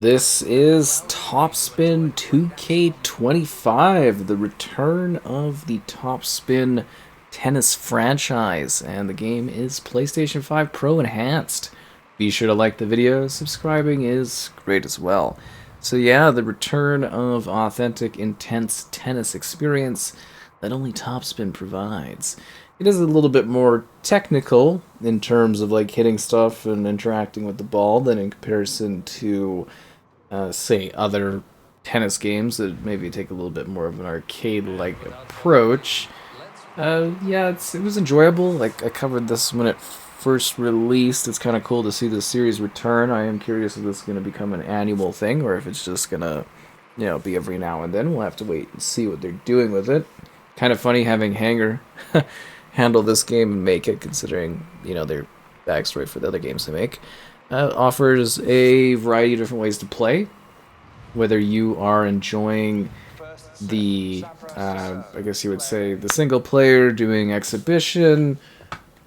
This is TopSpin 2K25, the return of the TopSpin tennis franchise, and the game is PlayStation 5 Pro enhanced. Be sure to like the video, subscribing is great as well. So yeah, the return of authentic, intense tennis experience that only TopSpin provides. It is a little bit more technical in terms of like hitting stuff and interacting with the ball than in comparison to say other tennis games that maybe take a little bit more of an arcade-like approach. Yeah, it was enjoyable. Like I covered this when it first released. It's kind of cool to see the series return. I am curious if this is going to become an annual thing or if it's just gonna, be every now and then. We'll have to wait and see what they're doing with it. Kind of funny having Hanger handle this game and make it, considering their backstory for the other games they make. Offers a variety of different ways to play, whether you are enjoying the, I guess you would say, the single player doing exhibition,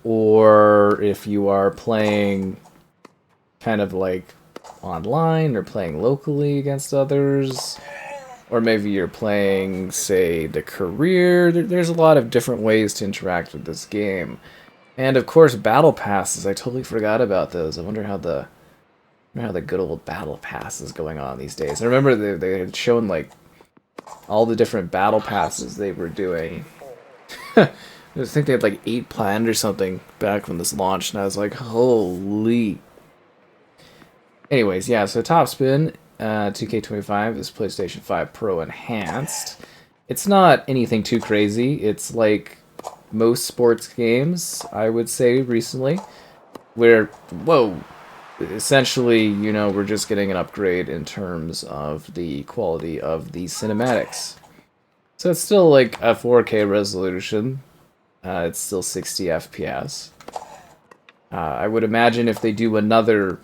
or if you are playing kind of like online or playing locally against others, or maybe you're playing, say, the career. There's a lot of different ways to interact with this game. And of course, battle passes. I totally forgot about those. I wonder how the good old battle pass is going on these days. I remember they had shown like all the different battle passes they were doing. I think they had like 8 planned or something back when this launched, and I was like, holy. Anyways, yeah. So TopSpin 2K25 is PlayStation 5 Pro enhanced. It's not anything too crazy. It's like most sports games, I would say, recently, where, whoa, essentially, we're just getting an upgrade in terms of the quality of the cinematics. So it's still like a 4K resolution. It's still 60 FPS. I would imagine if they do another,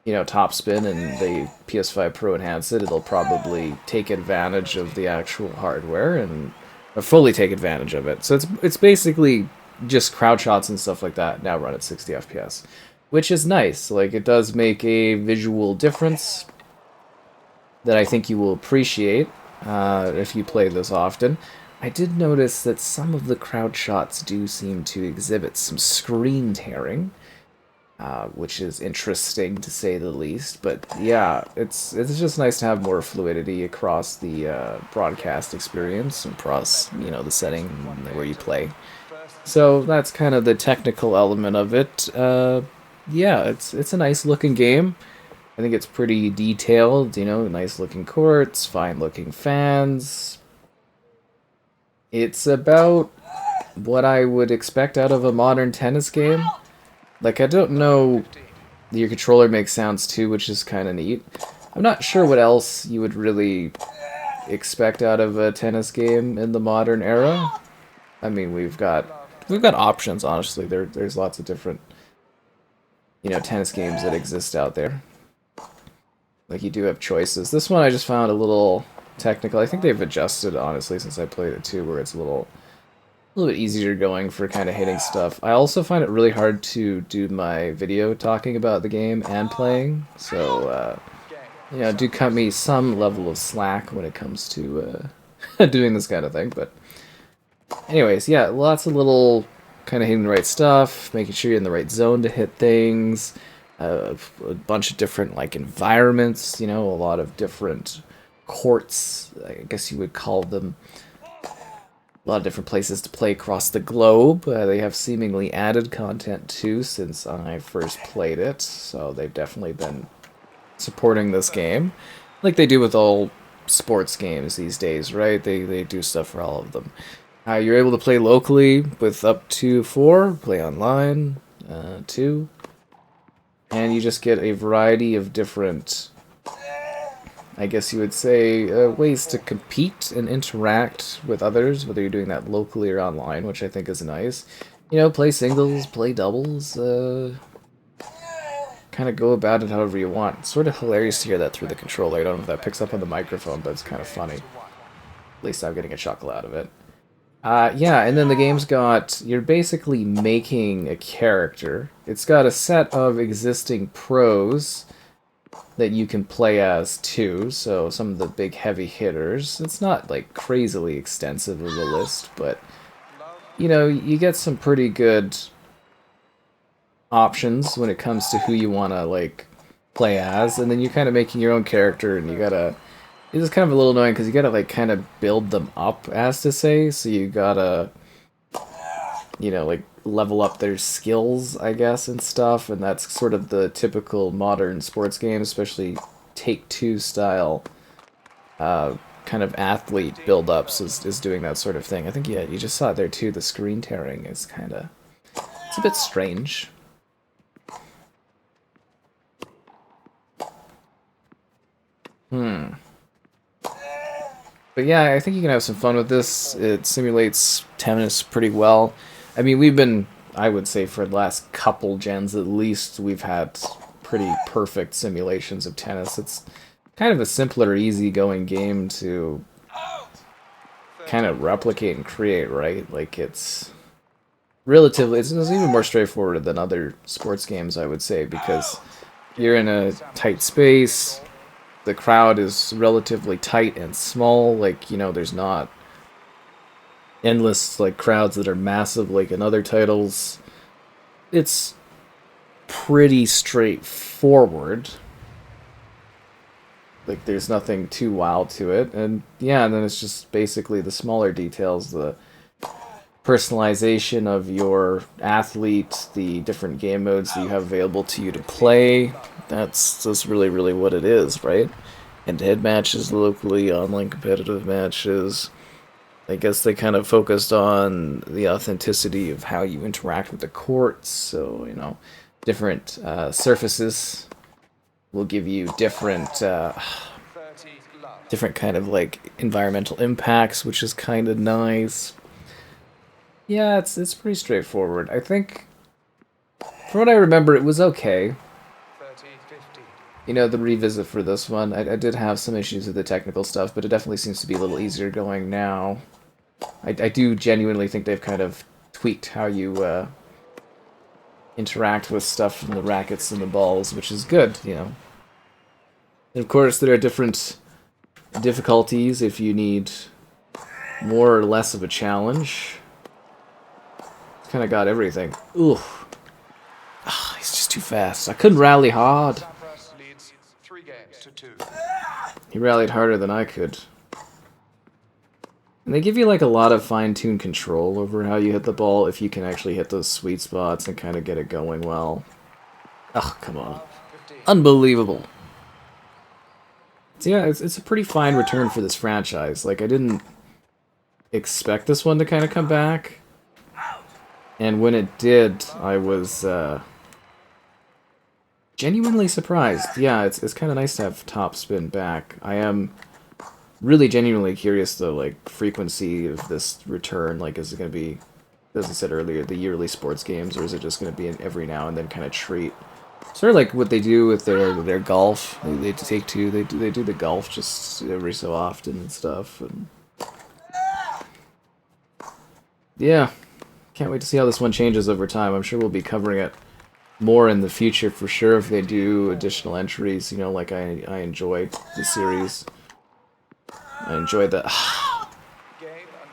TopSpin and they PS5 Pro enhance it, it'll probably take advantage of the actual hardware and fully take advantage of it. So it's basically just crowd shots and stuff like that now run at 60 FPS, which is nice. Like, it does make a visual difference that I think you will appreciate if you play this often. I did notice that some of the crowd shots do seem to exhibit some screen tearing, which is interesting to say the least. But yeah, it's just nice to have more fluidity across the broadcast experience and across the setting where you play. So that's kind of the technical element of it. Yeah, it's a nice looking game. I think it's pretty detailed. Nice looking courts, fine looking fans. It's about what I would expect out of a modern tennis game. Like, I don't know, your controller makes sounds too, which is kind of neat. I'm not sure what else you would really expect out of a tennis game in the modern era. I mean, we've got options, honestly. There's lots of different, tennis games that exist out there. Like, you do have choices. This one I just found a little technical. I think they've adjusted, honestly, since I played it too, where it's a little bit easier going for kind of hitting stuff. I also find it really hard to do my video talking about the game and playing, so do cut me some level of slack when it comes to doing this kind of thing. But anyways, yeah, lots of little kind of hitting the right stuff, making sure you're in the right zone to hit things, a bunch of different like environments, a lot of different courts, I guess you would call them. A lot of different places to play across the globe. They have seemingly added content too since I first played it, so they've definitely been supporting this game, like they do with all sports games these days, right? They do stuff for all of them. You're able to play locally with up to 4, play online 2, and you just get a variety of different, I guess you would say, ways to compete and interact with others, whether you're doing that locally or online, which I think is nice. Play singles, play doubles, kind of go about it however you want. It's sort of hilarious to hear that through the controller. I don't know if that picks up on the microphone, but it's kind of funny. At least I'm getting a chuckle out of it. Yeah, and then the game's got, you're basically making a character. It's got a set of existing pros that you can play as too, so some of the big heavy hitters. It's not like crazily extensive of a list, but you know, you get some pretty good options when it comes to who you want to like play as, and then you're kind of making your own character, and you gotta. It's kind of a little annoying because you gotta like kind of build them up, as to say. So you gotta, you know, like level up their skills, I guess, and stuff. And that's sort of the typical modern sports game, especially Take-Two style kind of athlete build-ups is doing that sort of thing. I think, yeah, you just saw it there too. The screen tearing is kind of, it's a bit strange. But yeah, I think you can have some fun with this. It simulates tennis pretty well. I mean, we've been, I would say, for the last couple gens at least, we've had pretty perfect simulations of tennis. It's kind of a simpler, easygoing game to kind of replicate and create, right? Like, it's relatively, it's even more straightforward than other sports games, I would say, because you're in a tight space. The crowd is relatively tight and small, like, you know, there's not endless, like, crowds that are massive, like in other titles. It's pretty straightforward. Like, there's nothing too wild to it, and yeah, and then it's just basically the smaller details, the personalization of your athlete, the different game modes that you have available to you to play. That's really, really what it is, right? Head-to-head matches locally, online competitive matches. I guess they kind of focused on the authenticity of how you interact with the courts. So, you know, different surfaces will give you different different kind of like environmental impacts, which is kind of nice. Yeah, it's pretty straightforward. I think, from what I remember, it was okay. You know, the revisit for this one, I did have some issues with the technical stuff, but it definitely seems to be a little easier going now. I do genuinely think they've kind of tweaked how you interact with stuff from the rackets and the balls, which is good, you know. And of course, there are different difficulties if you need more or less of a challenge. It's kind of got everything. Ooh. Ah, he's just too fast. I couldn't rally hard. He rallied harder than I could. And they give you like a lot of fine-tuned control over how you hit the ball if you can actually hit those sweet spots and kind of get it going well. Ugh, come on. Unbelievable. So yeah, it's a pretty fine return for this franchise. Like, I didn't expect this one to kind of come back. And when it did, I was genuinely surprised. Yeah, it's kind of nice to have TopSpin back. I am really genuinely curious, though, like, frequency of this return. Like, is it going to be, as I said earlier, the yearly sports games, or is it just going to be an every now and then kind of treat? Sort of like what they do with their golf. They take two. They do the golf just every so often and stuff. And yeah, can't wait to see how this one changes over time. I'm sure we'll be covering it more in the future for sure if they do additional entries. You know, like I enjoyed the series. I enjoyed the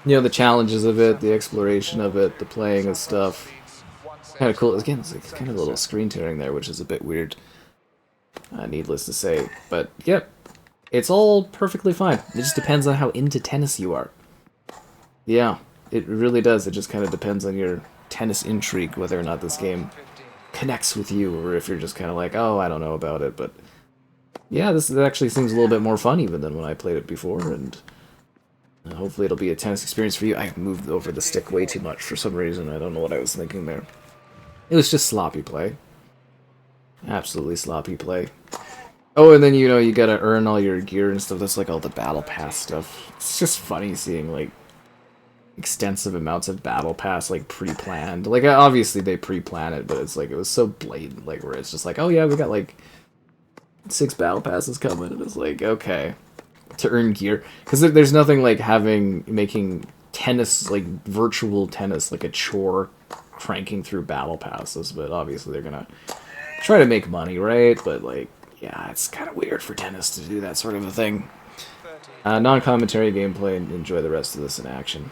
you know, the challenges of it, the exploration of it, the playing and stuff. Kind of cool. Again, it's like kind of a little screen tearing there, which is a bit weird. Needless to say, but yep, it's all perfectly fine. It just depends on how into tennis you are. Yeah, it really does. It just kind of depends on your tennis intrigue, whether or not this game connects with you, or if you're just kind of like, oh, I don't know about it. But yeah, this actually seems a little bit more fun even than when I played it before, and hopefully it'll be a tennis experience for you. I moved over the stick way too much for some reason. I don't know what I was thinking there. It was just sloppy play. Absolutely sloppy play. Oh, and then, you know, you gotta earn all your gear and stuff. That's like all the battle pass stuff. It's just funny seeing, like, extensive amounts of battle pass, like, pre-planned. Like, obviously they pre-plan it, but it's like, it was so blatant, like, where it's just like, oh yeah, we got, like, 6 battle passes coming, and it's like, okay. To earn gear. Because there's nothing like making tennis, like, virtual tennis, like a chore, cranking through battle passes, but obviously they're gonna try to make money, right? But, like, Yeah, it's kind of weird for tennis to do that sort of a thing. Non-commentary gameplay, and enjoy the rest of this in action.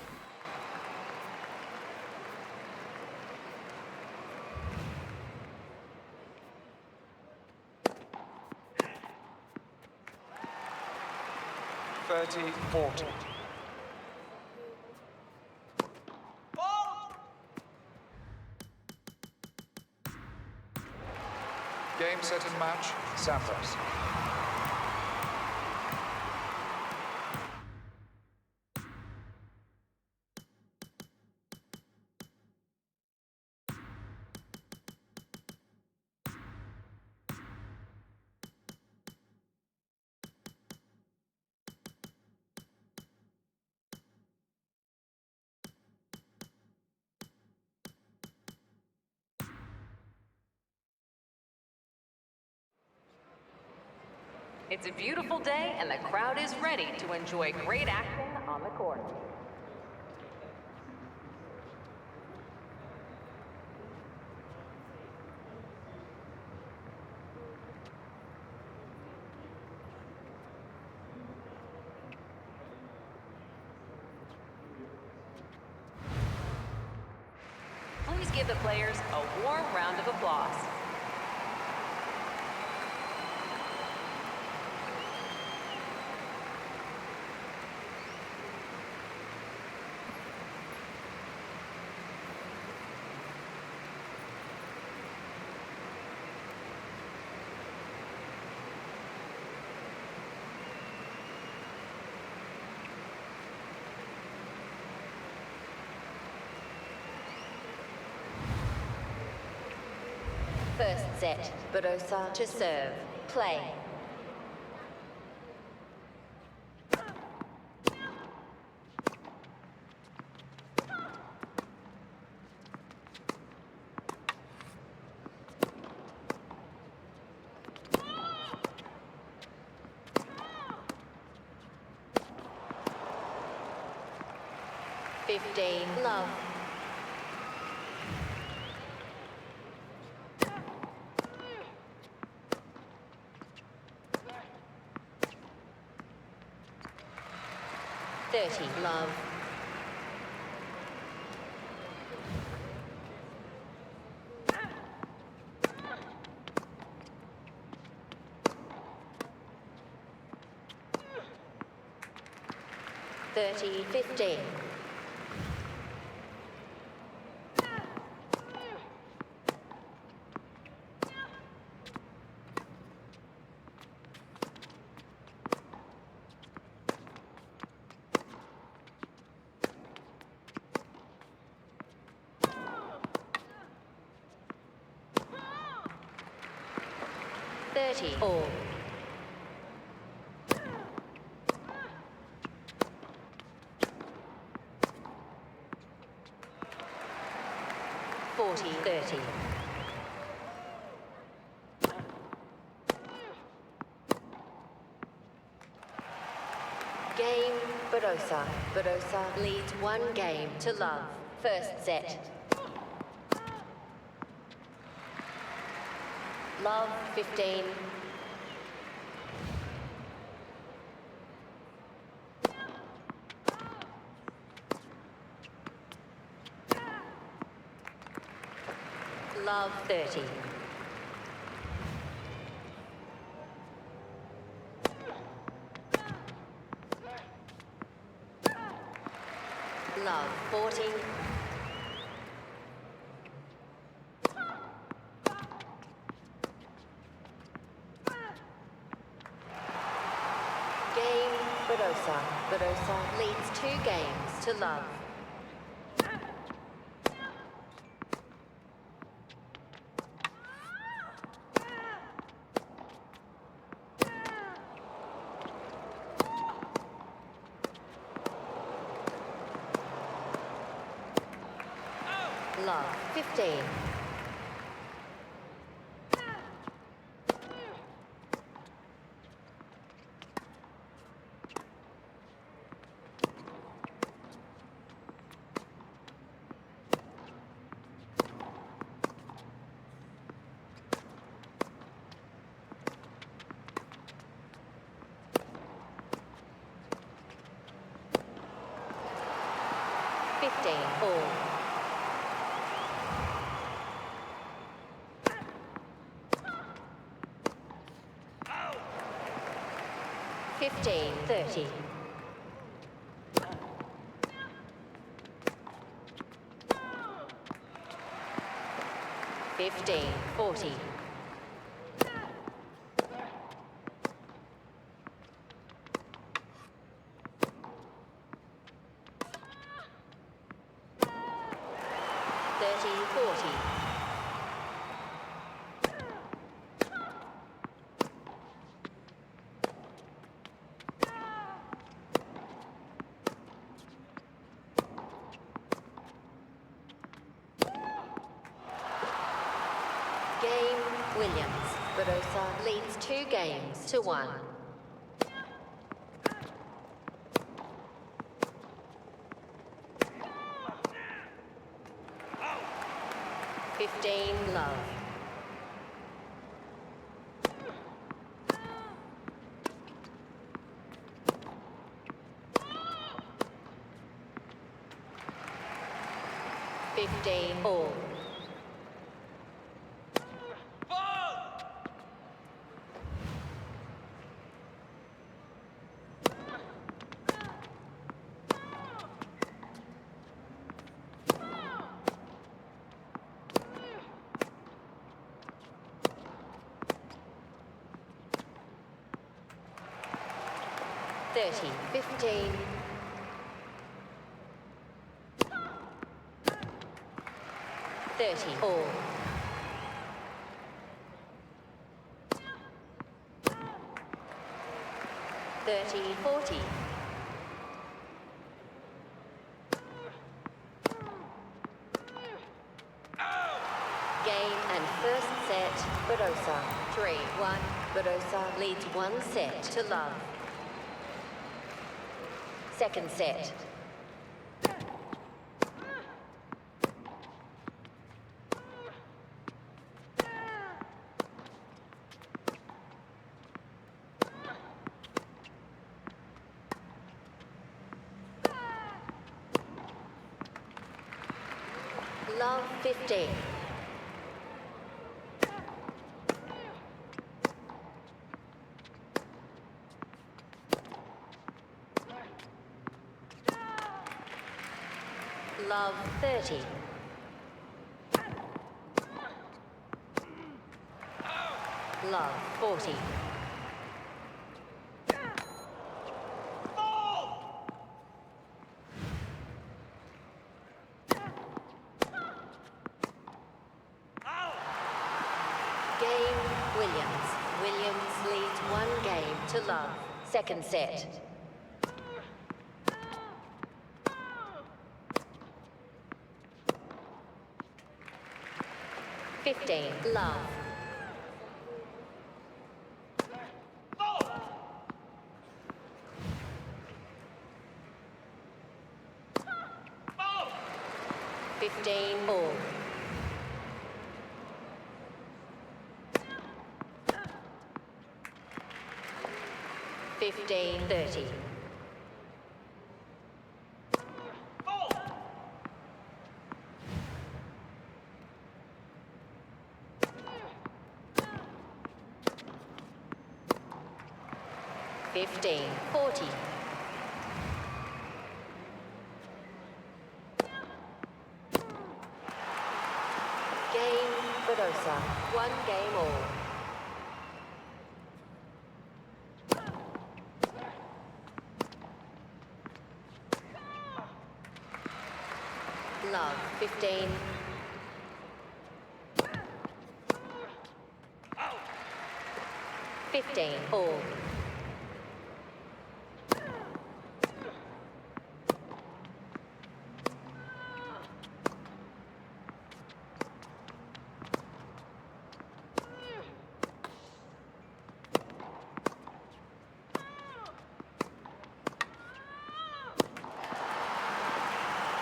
Game, set, and match, Sampras. It's a beautiful day and the crowd is ready to enjoy great action on the court. Please give the players a warm round of applause. First set, Badosa to serve. Play. Love. Love. $30, 15. All. $40, 30. Game, Badosa. Badosa leads 1 game to love. First set. Love, 15. Love, 30. Love, 40. Game, Badosa. Badosa leads 2 games to love. Love, 15. 15 all. Fifteen 30. 15 40. 30 40. 'Williams. Barossa leads 2 games to 1. Fifteen love. Fifteen all. 30 15. 30 all. 30 40. 1st set, Barossa 3-1. Barossa leads 1 set to love. 2nd set. Love 15. Love 30. Love 40. Williams leads 1 game to love. 2nd set. 15 love. Oh. 15 all. 15 30. 15 40. 'Barossa, 1 game all. Love 15. 15 all.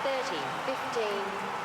30 15.